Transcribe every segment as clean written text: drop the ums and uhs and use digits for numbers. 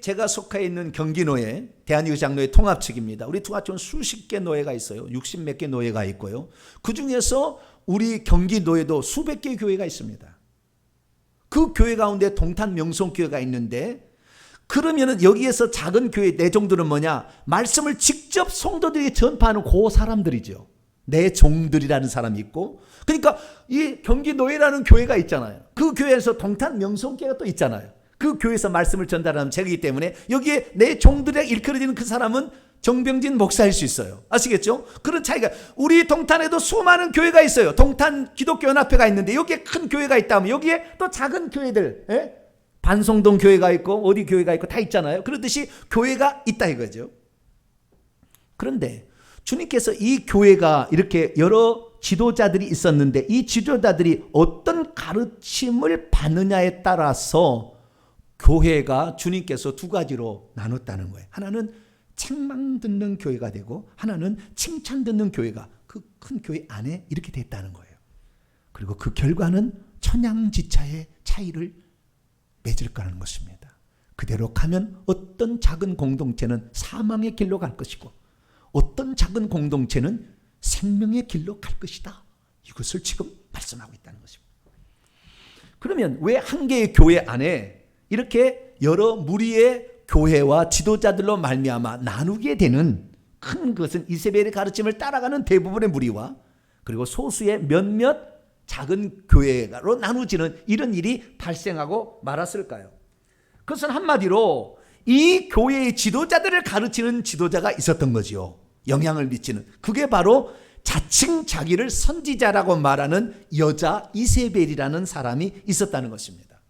제가 속해 있는 경기노예, 대한유장노예 통합측입니다. 우리 통합측은 수십 개 노예가 있어요. 60 몇 개 노예가 있고요. 그 중에서 우리 경기노예도 수백 개 교회가 있습니다. 그 교회 가운데 동탄 명성교회가 있는데, 그러면은 여기에서 작은 교회 내종들은 뭐냐? 말씀을 직접 성도들에게 전파하는 그 사람들이죠. 내종들이라는 사람이 있고, 그러니까 이 경기노예라는 교회가 있잖아요. 그 교회에서 동탄 명성교회가 또 있잖아요. 그 교회에서 말씀을 전달하는 제이기 때문에 여기에 내종들에 일컬어지는 그 사람은 정병진 목사일 수 있어요. 아시겠죠? 그런 차이가, 우리 동탄에도 수많은 교회가 있어요. 동탄 기독교연합회가 있는데 여기에 큰 교회가 있다면 여기에 또 작은 교회들, 반송동 교회가 있고 어디 교회가 있고 다 있잖아요. 그렇듯이 교회가 있다 이거죠. 그런데 주님께서 이 교회가 이렇게 여러 지도자들이 있었는데 이 지도자들이 어떤 가르침을 받느냐에 따라서 교회가 주님께서 두 가지로 나눴다는 거예요. 하나는 책망 듣는 교회가 되고 하나는 칭찬 듣는 교회가 그 큰 교회 안에 이렇게 됐다는 거예요. 그리고 그 결과는 천양지차의 차이를 맺을 거라는 것입니다. 그대로 가면 어떤 작은 공동체는 사망의 길로 갈 것이고 어떤 작은 공동체는 생명의 길로 갈 것이다. 이것을 지금 말씀하고 있다는 것입니다. 그러면 왜 한 개의 교회 안에 이렇게 여러 무리의 교회와 지도자들로 말미암아 나누게 되는 큰 것은 이세벨의 가르침을 따라가는 대부분의 무리와 그리고 소수의 몇몇 작은 교회로 나누지는 이런 일이 발생하고 말았을까요? 그것은 한마디로 이 교회의 지도자들을 가르치는 지도자가 있었던 거지요. 영향을 미치는. 그게 바로 자칭 자기를 선지자라고 말하는 여자 이세벨이라는 사람이 있었다는 것입니다.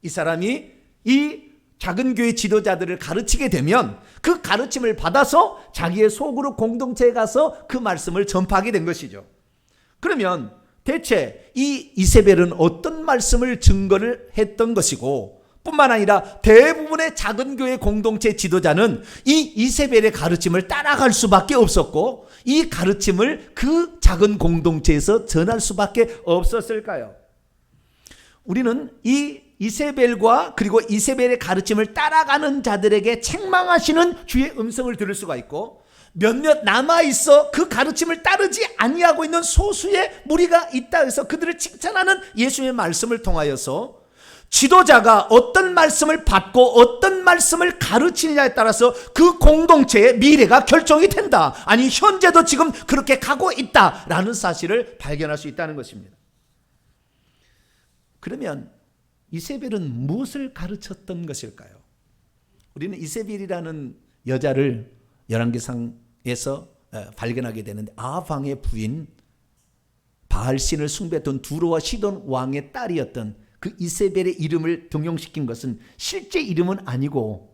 이 사람이 이 작은 교회 지도자들을 가르치게 되면 그 가르침을 받아서 자기의 소그룹 공동체에 가서 그 말씀을 전파하게 된 것이죠. 그러면 대체 이 이세벨은 어떤 말씀을 증거를 했던 것이고 뿐만 아니라 대부분의 작은 교회 공동체 지도자는 이 이세벨의 가르침을 따라갈 수밖에 없었고 이 가르침을 그 작은 공동체에서 전할 수밖에 없었을까요? 우리는 이 이세벨과 그리고 이세벨의 가르침을 따라가는 자들에게 책망하시는 주의 음성을 들을 수가 있고 몇몇 남아있어 그 가르침을 따르지 아니하고 있는 소수의 무리가 있다 해서 그들을 칭찬하는 예수의 말씀을 통하여서 지도자가 어떤 말씀을 받고 어떤 말씀을 가르치느냐에 따라서 그 공동체의 미래가 결정이 된다. 아니 현재도 지금 그렇게 가고 있다라는 사실을 발견할 수 있다는 것입니다. 그러면 이세벨은 무엇을 가르쳤던 것일까요? 우리는 이세벨이라는 여자를 열왕기상에서 발견하게 되는데 아방의 부인 바알신을 숭배했던 두로와 시돈 왕의 딸이었던 그 이세벨의 이름을 등용시킨 것은 실제 이름은 아니고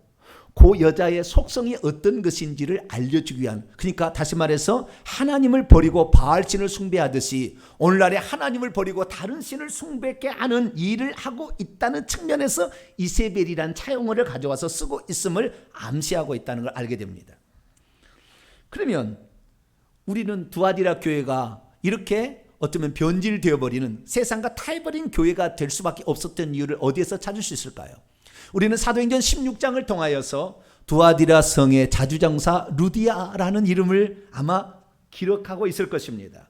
그 여자의 속성이 어떤 것인지를 알려주기 위한, 그러니까 다시 말해서 하나님을 버리고 바알신을 숭배하듯이 오늘날에 하나님을 버리고 다른 신을 숭배케 하는 일을 하고 있다는 측면에서 이세벨이란 차용어를 가져와서 쓰고 있음을 암시하고 있다는 걸 알게 됩니다. 그러면 우리는 두아디라 교회가 이렇게 어쩌면 변질되어 버리는 세상과 타해버린 교회가 될 수밖에 없었던 이유를 어디에서 찾을 수 있을까요? 우리는 사도행전 16장을 통하여서 두아디라 성의 자주장사 루디아라는 이름을 아마 기록하고 있을 것입니다.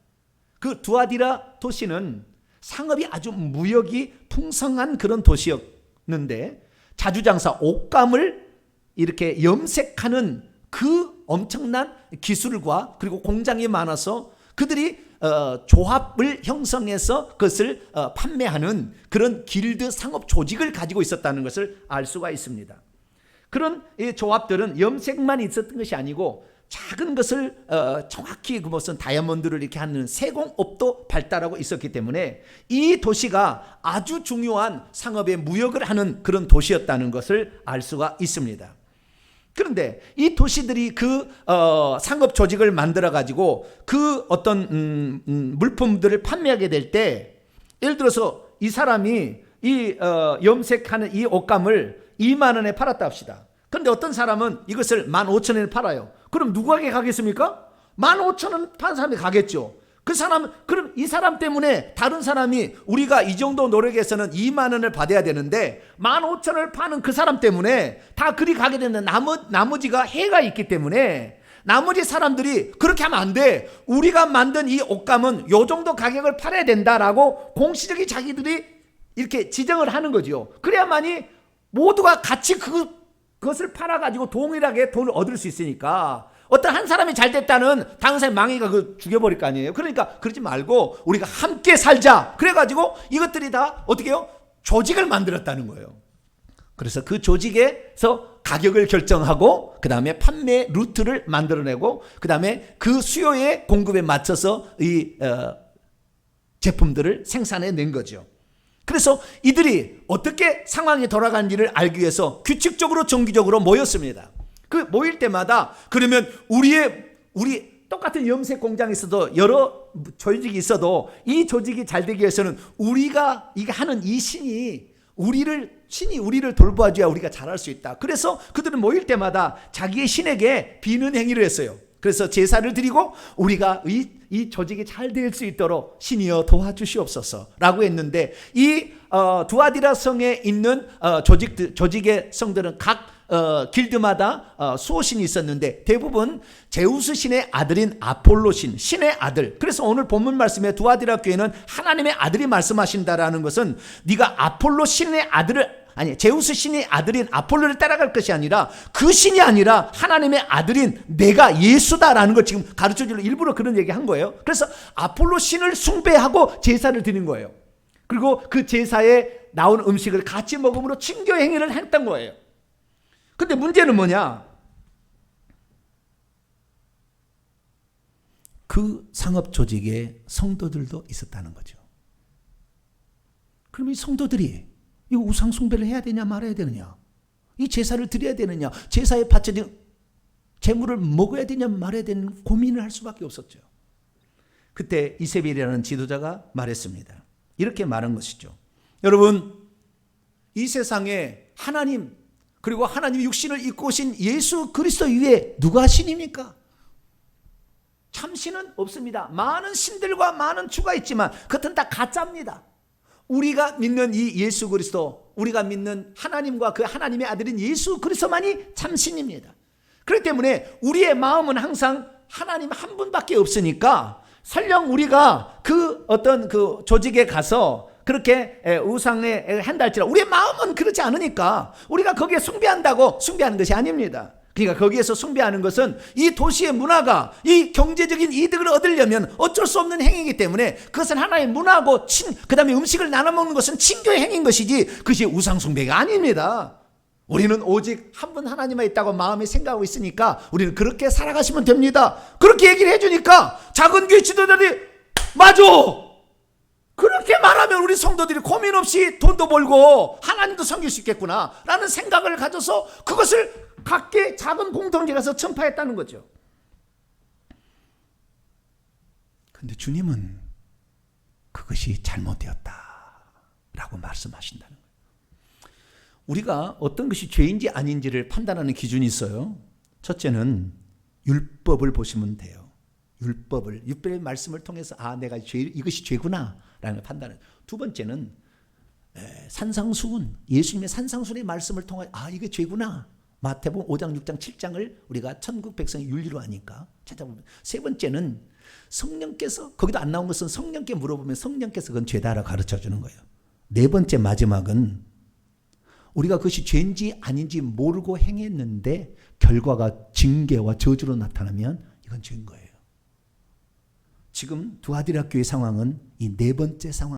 그 두아디라 도시는 상업이 아주 무역이 풍성한 그런 도시였는데 자주장사 옷감을 이렇게 염색하는 그 엄청난 기술과 그리고 공장이 많아서 그들이 조합을 형성해서 그것을 판매하는 그런 길드 상업 조직을 가지고 있었다는 것을 알 수가 있습니다. 그런 조합들은 염색만 있었던 것이 아니고 작은 것을 정확히 그 무슨 다이아몬드를 이렇게 하는 세공업도 발달하고 있었기 때문에 이 도시가 아주 중요한 상업의 무역을 하는 그런 도시였다는 것을 알 수가 있습니다. 그런데 이 도시들이 그 상업 조직을 만들어 가지고 그 어떤 물품들을 판매하게 될 때 예를 들어서 이 사람이 이 염색하는 이 옷감을 2만 원에 팔았다 합시다. 그런데 어떤 사람은 이것을 15,000원에 팔아요. 그럼 누구에게 가겠습니까? 15,000원 파는 사람이 가겠죠. 그 사람, 그럼 이 사람 때문에 다른 사람이 우리가 이 정도 노력해서는 2만 원을 받아야 되는데 15,000원을 파는 그 사람 때문에 다 그리 가게 되는 나머지가 해가 있기 때문에 나머지 사람들이 그렇게 하면 안 돼. 우리가 만든 이 옷감은 요 정도 가격을 팔아야 된다라고 공시적인 자기들이 이렇게 지정을 하는 거죠. 그래야만이 모두가 같이 그것을 팔아가지고 동일하게 돈을 얻을 수 있으니까 어떤 한 사람이 잘 됐다는 다른 사람이 망해가 죽여버릴 거 아니에요. 그러니까 그러지 말고 우리가 함께 살자. 그래가지고 이것들이 다 어떻게 해요? 조직을 만들었다는 거예요. 그래서 그 조직에서 가격을 결정하고 그 다음에 판매 루트를 만들어내고 그 다음에 그 수요의 공급에 맞춰서 이 제품들을 생산해낸 거죠. 그래서 이들이 어떻게 상황이 돌아가는지를 알기 위해서 규칙적으로 정기적으로 모였습니다. 그 모일 때마다 그러면 우리 똑같은 염색 공장이 있어도 여러 조직이 있어도 이 조직이 잘 되기 위해서는 우리가 이게 하는 이 신이 우리를 돌봐줘야 우리가 잘할 수 있다. 그래서 그들은 모일 때마다 자기의 신에게 비는 행위를 했어요. 그래서 제사를 드리고 우리가 이 조직이 잘 될 수 있도록 신이여 도와주시옵소서 라고 했는데 이 두아디라 성에 있는 조직의 성들은 각 길드마다 수호신이 있었는데 대부분 제우스 신의 아들인 아폴로 신의 아들. 그래서 오늘 본문 말씀에 두아디라 교회는 하나님의 아들이 말씀하신다라는 것은 네가 아폴로 신의 아들을 제우스 신의 아들인 아폴로를 따라갈 것이 아니라 그 신이 아니라 하나님의 아들인 내가 예수다라는 걸 지금 가르쳐주려 일부러 그런 얘기한 거예요. 그래서 아폴로 신을 숭배하고 제사를 드린 거예요. 그리고 그 제사에 나온 음식을 같이 먹음으로 친교 행위를 했던 거예요. 근데 문제는 뭐냐? 그 상업 조직에 성도들도 있었다는 거죠. 그럼 이 성도들이 이 우상 숭배를 해야 되냐 말아야 되느냐? 이 제사를 드려야 되느냐? 제사에 바쳐진 재물을 먹어야 되냐 말아야 되는 고민을 할 수밖에 없었죠. 그때 이세벨이라는 지도자가 말했습니다. 이렇게 말한 것이죠. 여러분, 이 세상에 하나님 그리고 하나님의 육신을 입고 오신 예수 그리스도 위에 누가 신입니까? 참신은 없습니다. 많은 신들과 많은 주가 있지만 그것은 다 가짜입니다. 우리가 믿는 이 예수 그리스도, 우리가 믿는 하나님과 그 하나님의 아들인 예수 그리스도만이 참신입니다. 그렇기 때문에 우리의 마음은 항상 하나님 한 분밖에 없으니까 설령 우리가 그 어떤 그 조직에 가서 그렇게 우상에 한달지라 우리의 마음은 그렇지 않으니까 우리가 거기에 숭배한다고 숭배하는 것이 아닙니다. 그러니까 거기에서 숭배하는 것은 이 도시의 문화가 이 경제적인 이득을 얻으려면 어쩔 수 없는 행위이기 때문에 그것은 하나의 문화고 그 다음에 음식을 나눠 먹는 것은 친교의 행위인 것이지 그것이 우상 숭배가 아닙니다. 우리는 오직 한 분 하나님만 있다고 마음에 생각하고 있으니까 우리는 그렇게 살아가시면 됩니다. 그렇게 얘기를 해주니까 작은 교회 지도자들이 맞아! 그렇게 말하면 우리 성도들이 고민 없이 돈도 벌고 하나님도 섬길 수 있겠구나 라는 생각을 가져서 그것을 각계 작은 공동체 가서 전파했다는 거죠. 그런데 주님은 그것이 잘못되었다 라고 말씀하신다는 거예요. 우리가 어떤 것이 죄인지 아닌지를 판단하는 기준이 있어요. 첫째는 율법을 보시면 돼요. 율법의 말씀을 통해서 내가 이것이 죄구나 라는 판단을. 두 번째는 산상수훈, 예수님의 산상수훈의 말씀을 통해 이게 죄구나. 마태복음 5장, 6장, 7장을 우리가 천국 백성의 윤리로 하니까 찾아보면. 세 번째는 성령께서, 거기도 안 나온 것은 성령께 물어보면 성령께서 그건 죄다라고 가르쳐주는 거예요. 네 번째 마지막은 우리가 그것이 죄인지 아닌지 모르고 행했는데 결과가 징계와 저주로 나타나면 이건 죄인 거예요. 지금 두아디라 교회 상황은 이 네 번째 상황.